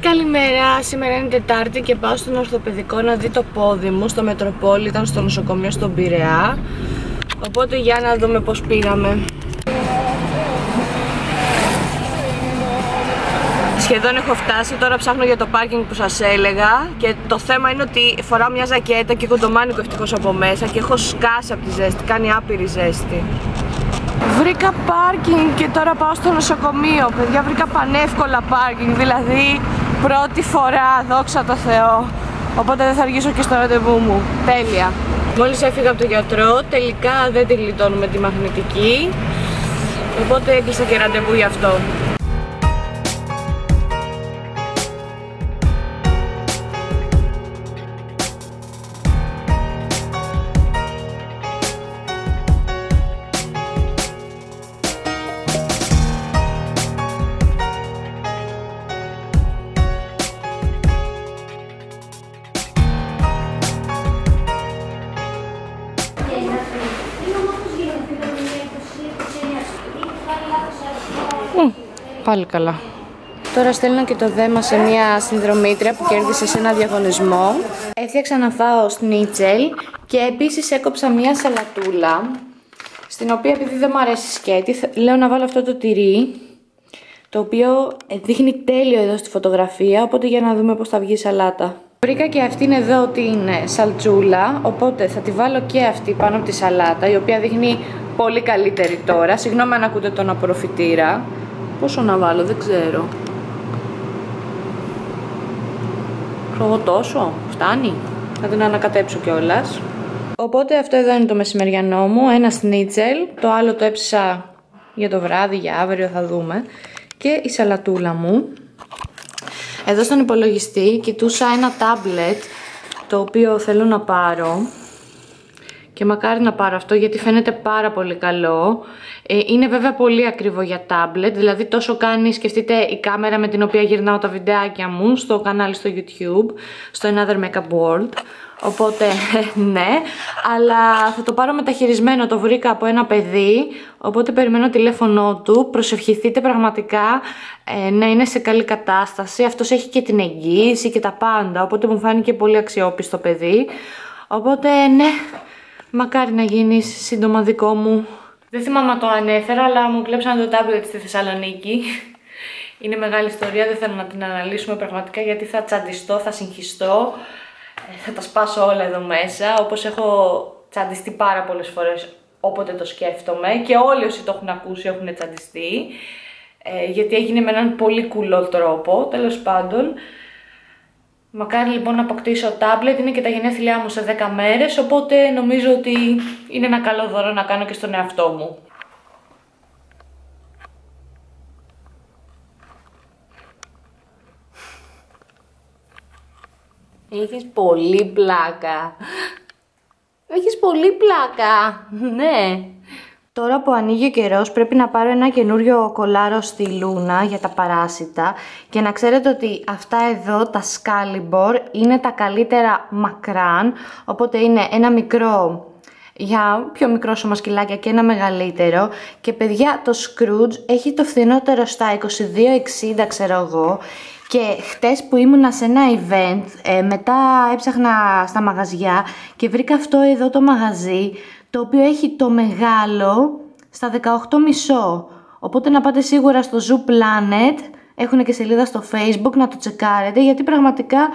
Καλημέρα, σήμερα είναι Τετάρτη και πάω στον ορθοπαιδικό να δει το πόδι μου στο Μετροπόλη, ήταν στο νοσοκομείο στον Πειραιά. Οπότε για να δούμε πώς πήγαμε. Σχεδόν έχω φτάσει, τώρα ψάχνω για το πάρκινγκ που σας έλεγα και το θέμα είναι ότι φοράω μια ζακέτα και κοντομάνικο ευτυχώς από μέσα και έχω σκάσει από τη ζέστη, κάνει άπειρη ζέστη. Βρήκα πάρκινγκ και τώρα πάω στο νοσοκομείο, παιδιά, βρήκα πανεύκολα πάρκινγκ, δηλαδή πρώτη φορά, δόξα τω Θεώ. Οπότε δεν θα αργήσω και στο ραντεβού μου, τέλεια. Μόλις έφυγα από τον γιατρό, τελικά δεν τη γλιτώνουμε τη μαγνητική, οπότε έκλεισα και ραντεβού γι' αυτό. Πάλι καλά. Τώρα στέλνω και το δέμα σε μια συνδρομήτρια που κέρδισε σε ένα διαγωνισμό. Έφτιαξα να φάω σνίτσελ και επίσης έκοψα μια σαλατούλα, στην οποία επειδή δεν μου αρέσει σκέτη, λέω να βάλω αυτό το τυρί, το οποίο δείχνει τέλειο εδώ στη φωτογραφία, οπότε για να δούμε πώς θα βγει η σαλάτα. Βρήκα και αυτήν εδώ την σαλτσούλα, οπότε θα τη βάλω και αυτή πάνω από τη σαλάτα, η οποία δείχνει πολύ καλύτερη τώρα. Συγγνώμη αν ακούτε τον απορροφητήρα. Πόσο να βάλω, δεν ξέρω. Ξέρω τόσο, φτάνει. Θα την ανακατέψω κιόλας. Οπότε αυτό εδώ είναι το μεσημεριανό μου, ένα σνίτσελ. Το άλλο το έψησα για το βράδυ, για αύριο θα δούμε. Και η σαλατούλα μου. Εδώ στον υπολογιστή κοιτούσα ένα τάμπλετ, το οποίο θέλω να πάρω. Και μακάρι να πάρω αυτό γιατί φαίνεται πάρα πολύ καλό. Είναι βέβαια πολύ ακριβό για τάμπλετ, δηλαδή τόσο κάνει, σκεφτείτε, η κάμερα με την οποία γυρνάω τα βιντεάκια μου στο κανάλι στο YouTube, στο Another Makeup World. Οπότε ναι, αλλά θα το πάρω μεταχειρισμένο, το βρήκα από ένα παιδί, οπότε περιμένω τηλέφωνό του. Προσευχηθείτε πραγματικά να είναι σε καλή κατάσταση, αυτός έχει και την εγγύηση και τα πάντα, οπότε μου φάνηκε πολύ αξιόπιστο παιδί. Οπότε ναι, μακάρι να γίνεις σύντομα δικό μου. Δεν θυμάμαι αν το ανέφερα, αλλά μου κλέψαν το τάμπλετ στη Θεσσαλονίκη. Είναι μεγάλη ιστορία, δεν θέλω να την αναλύσουμε πραγματικά γιατί θα τσαντιστώ, θα συγχυστώ. Θα τα σπάσω όλα εδώ μέσα, όπως έχω τσαντιστεί πάρα πολλές φορές όποτε το σκέφτομαι και όλοι όσοι το έχουν ακούσει έχουν τσαντιστεί. Γιατί έγινε με έναν πολύ κουλό τρόπο, τέλος πάντων. Μακάρι λοιπόν να αποκτήσω τάμπλετ, είναι και τα γενέθλιά μου σε 10 μέρες, οπότε νομίζω ότι είναι ένα καλό δώρο να κάνω και στον εαυτό μου. Έχεις πολύ πλάκα. Έχεις πολύ πλάκα, ναι. Τώρα που ανοίγει ο καιρός πρέπει να πάρω ένα καινούριο κολάρο στη Λούνα για τα παράσιτα και να ξέρετε ότι αυτά εδώ τα Excalibur είναι τα καλύτερα μακράν, οπότε είναι ένα μικρό για πιο μικρό σώμα σκυλάκια και ένα μεγαλύτερο και παιδιά το Scrooge έχει το φθηνότερο στα 22,60 ξέρω εγώ. Και χτες που ήμουνα σε ένα event, μετά έψαχνα στα μαγαζιά και βρήκα αυτό εδώ το μαγαζί, το οποίο έχει το μεγάλο στα 18,5. Οπότε να πάτε σίγουρα στο Zoo Planet, έχουν και σελίδα στο Facebook, να το τσεκάρετε, γιατί πραγματικά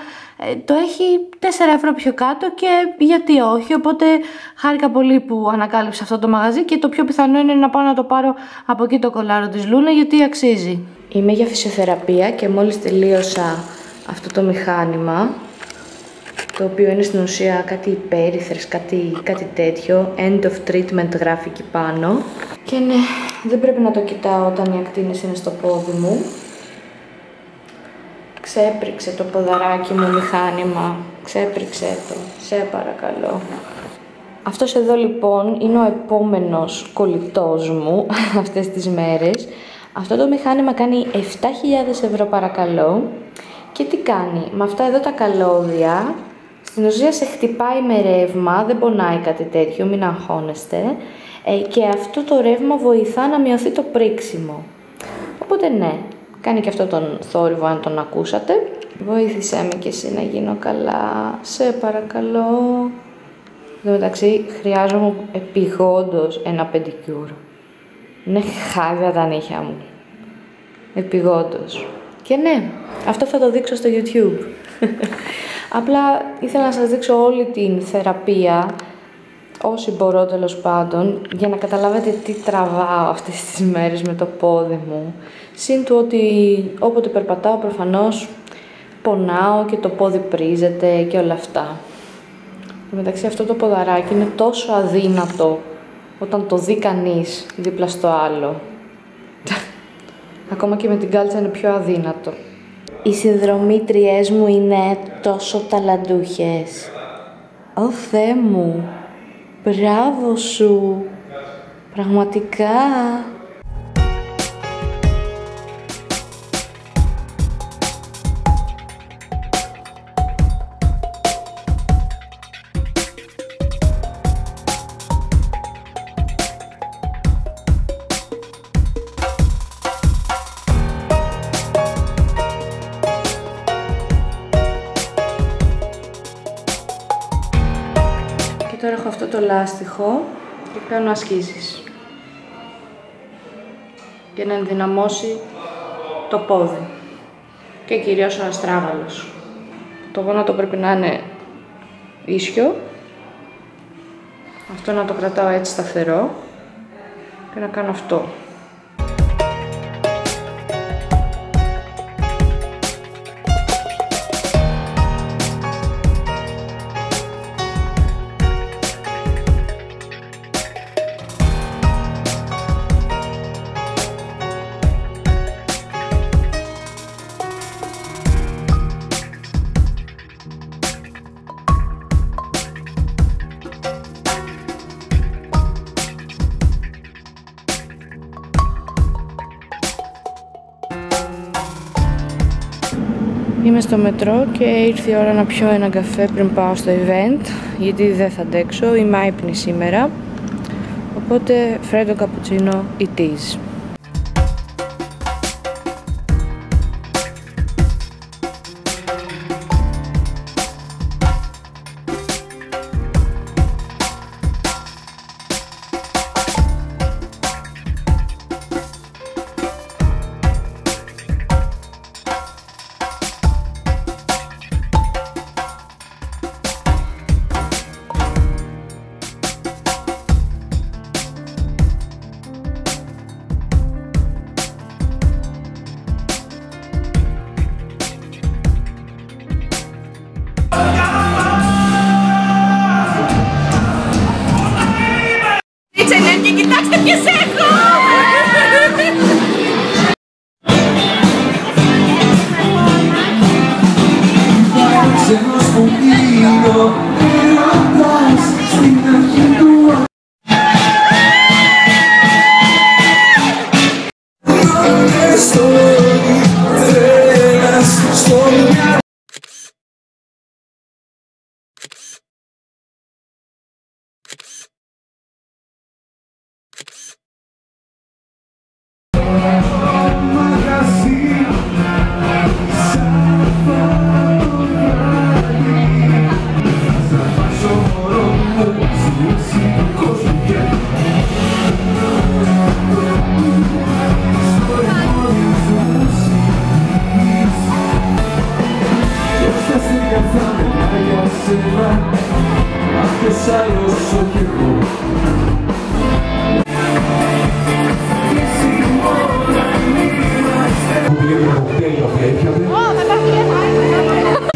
το έχει 4 ευρώ πιο κάτω και γιατί όχι. Οπότε χάρηκα πολύ που ανακάλυψα αυτό το μαγαζί και το πιο πιθανό είναι να πάω να το πάρω από εκεί το κολάρο της Λούνα, γιατί αξίζει. Είμαι για φυσιοθεραπεία και μόλις τελείωσα αυτό το μηχάνημα, το οποίο είναι στην ουσία κάτι υπέρυθρες, κάτι τέτοιο, end of treatment γράφει εκεί πάνω. Και ναι, δεν πρέπει να το κοιτάω όταν οι ακτίνες είναι στο πόδι μου. Ξέπριξε το ποδαράκι μου μηχάνημα, ξέπριξε το, σε παρακαλώ. Αυτός εδώ λοιπόν είναι ο επόμενος κολλητός μου αυτές τις μέρες. Αυτό το μηχάνημα κάνει 7.000 ευρώ παρακαλώ. Και τι κάνει, με αυτά εδώ τα καλώδια, στην ουσία σε χτυπάει με ρεύμα, δεν πονάει κάτι τέτοιο, μην αγχώνεστε. Και αυτό το ρεύμα βοηθά να μειωθεί το πρίξιμο. Οπότε ναι, Κάνει και αυτό τον θόρυβο αν τον ακούσατε. Βοήθησέ με και εσύ να γίνω καλά, σε παρακαλώ. Εν τω μεταξύ χρειάζομαι επειγόντως ένα πεντικιούρ. Είναι χάλια τα νύχια μου. Επειγόντως. Και ναι, αυτό θα το δείξω στο YouTube. Απλά ήθελα να σας δείξω όλη την θεραπεία, όσοι μπορώ τέλος πάντων, για να καταλάβετε τι τραβάω αυτές τις μέρες με το πόδι μου. Συν του ότι όποτε περπατάω προφανώς πονάω και το πόδι πρίζεται και όλα αυτά. Μεταξύ αυτό το ποδαράκι είναι τόσο αδύνατο όταν το δει κανείς δίπλα στο άλλο. Ακόμα και με την κάλτσα είναι πιο αδύνατο. Οι συνδρομήτριές μου είναι τόσο ταλαντούχες. Ω Θεέ μου, μπράβο σου, πραγματικά. Και τώρα έχω αυτό το λάστιχο και κάνω ασκήσεις για να ενδυναμώσει το πόδι και κυρίως ο αστράγαλος. Το γόνατο πρέπει να είναι ίσιο, αυτό να το κρατάω έτσι σταθερό και να κάνω αυτό. Είμαι στο μετρό και ήρθε η ώρα να πιω ένα καφέ πριν πάω στο event, γιατί δεν θα αντέξω, είμαι άυπνη σήμερα, οπότε φρέντο καπουτσίνο it is. Και κοιτάξτε ποιες έχω!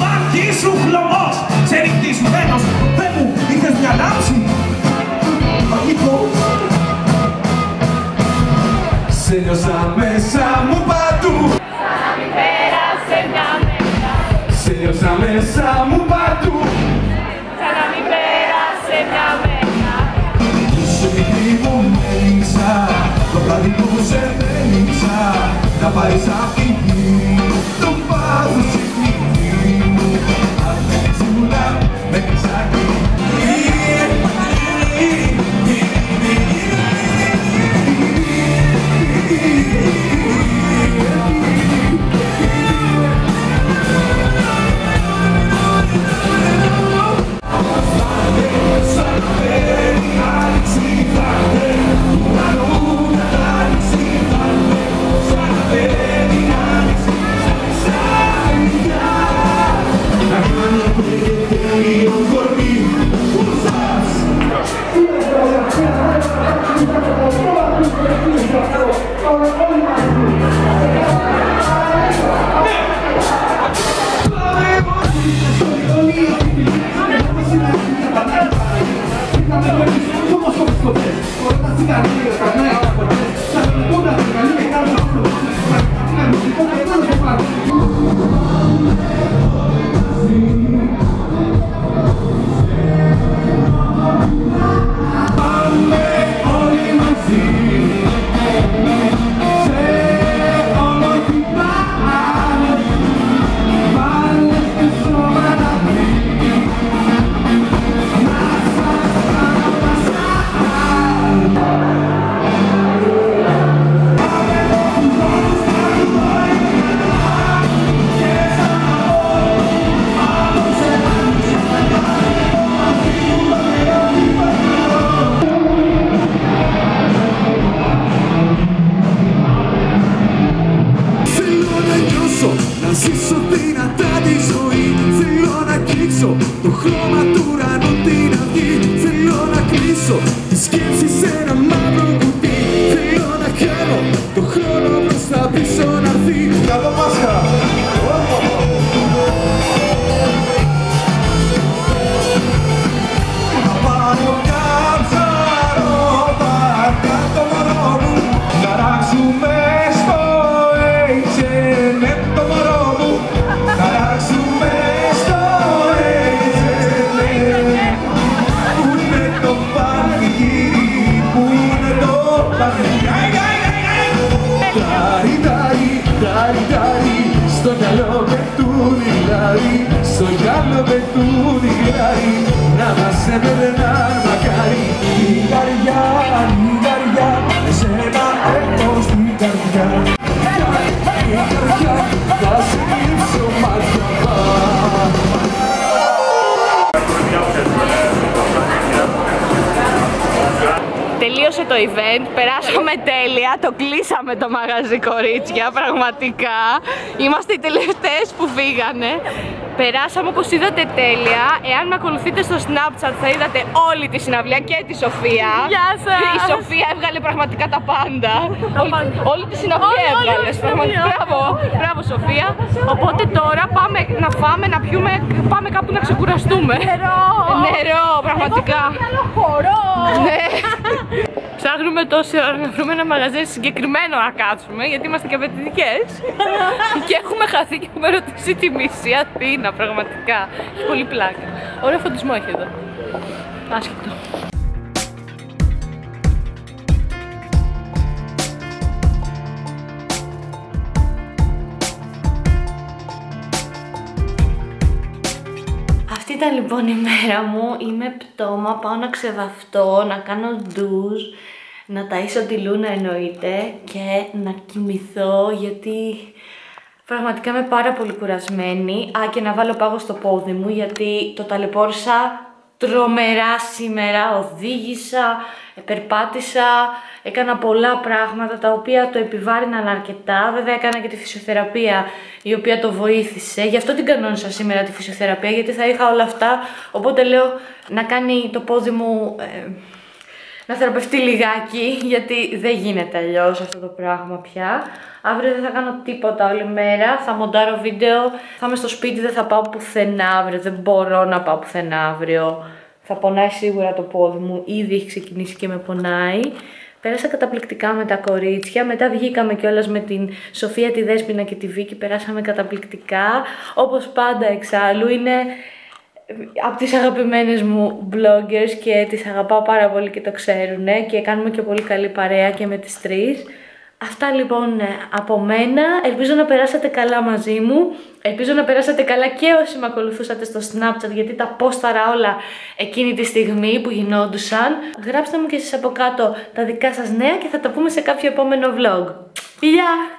Μαχή σου χλωμός, ξεριχτισμένος, δεν μου είχες μια λάμψη. Μαγικό. Σε νιώσα μέσα μου παντού. Σαν να μην πέρασε μια μέρα. Σε νιώσα μέσα μου παντού. Σαν να μην πέρασε μια μέρα. Είσαι μικρή μου μέλισσα, το βράδυ που σε θέλησα, να πάρεις αυτή το πάθος η κλειδί μου. Αν με ξύμουλα, με ξάκι. πίσω να έρθει. Καλό Πάσχα. Να πάρω κατσαρότα κάτω μωρό μου, να ράξουμε στο H&M το μωρό μου, να ράξουμε στο H&M. Πού είναι το πανηγύρι, πού είναι το πανηγύρι. Τάρι, τάρι, τάρι, τάρι, στο γυαλό με τούνι λάρι, στο γυαλό με τούνι λάρι, να μας έπαιρναν μακάρι. Λιγαριά, λιγαριά, εσένα έχω στην καρδιά. Λιγαριά, θα σε κλείψω μάτια πά. Τελείωσε το event, περάσαμε τέλεια, το κλείσαμε το μαγαζί κορίτσια, πραγματικά. Είμαστε οι τελευταίες που φύγανε. Περάσαμε όπως είδατε τέλεια. Εάν με ακολουθείτε στο Snapchat θα είδατε όλη τη συναυλία και τη Σοφία. Γεια σας! Η Σοφία έβγαλε πραγματικά τα πάντα. Όλη τη συναυλία έβγαλες. Μπράβο, μπράβο Σοφία. Οπότε τώρα πάμε να φάμε, να πιούμε, πάμε κάπου να ξεκουραστούμε. Νερό, πραγματικά. Ναι. Ψάχνουμε τόση ώρα να βρούμε ένα μαγαζί συγκεκριμένο να κάτσουμε, γιατί είμαστε και απαιτητικές. Και έχουμε χαθεί και έχουμε ρωτήσει τη μισή Αθήνα, πραγματικά. Έχει πολύ πλάκα. Ωραίο φωτισμό έχει εδώ. Άσχετο. Αυτή ήταν λοιπόν η μέρα μου. Είμαι πτώμα, πάω να ξεβαφτώ, να κάνω ντουζ, να ταΐσω τη Λούνα εννοείται και να κοιμηθώ γιατί πραγματικά είμαι πάρα πολύ κουρασμένη. Α, και να βάλω πάγο στο πόδι μου γιατί το ταλαιπώρησα τρομερά σήμερα. Οδήγησα, περπάτησα, έκανα πολλά πράγματα τα οποία το επιβάρυναν αρκετά. Βέβαια έκανα και τη φυσιοθεραπεία η οποία το βοήθησε. Γι' αυτό την κανόνισα σήμερα τη φυσιοθεραπεία, γιατί θα είχα όλα αυτά. Οπότε λέω να κάνει το πόδι μου να θεραπευτεί λιγάκι, γιατί δεν γίνεται αλλιώς αυτό το πράγμα πια. Αύριο δεν θα κάνω τίποτα όλη μέρα, θα μοντάρω βίντεο, θα είμαι στο σπίτι, δεν θα πάω πουθενά αύριο, δεν μπορώ να πάω πουθενά αύριο. Θα πονάει σίγουρα το πόδι μου, ήδη έχει ξεκινήσει και με πονάει. Πέρασα καταπληκτικά με τα κορίτσια, μετά βγήκαμε κιόλας με την Σοφία, τη Δέσποινα και τη Βίκη, περάσαμε καταπληκτικά. Όπως πάντα εξάλλου είναι από τις αγαπημένες μου bloggers και τις αγαπάω πάρα πολύ και το ξέρουνε και κάνουμε και πολύ καλή παρέα και με τις τρεις. Αυτά λοιπόν από μένα, ελπίζω να περάσατε καλά μαζί μου, ελπίζω να περάσατε καλά και όσοι με ακολουθούσατε στο Snapchat γιατί τα πόσταρα όλα εκείνη τη στιγμή που γινόντουσαν. Γράψτε μου και εσείς από κάτω τα δικά σας νέα και θα τα πούμε σε κάποιο επόμενο vlog. Φιλιά!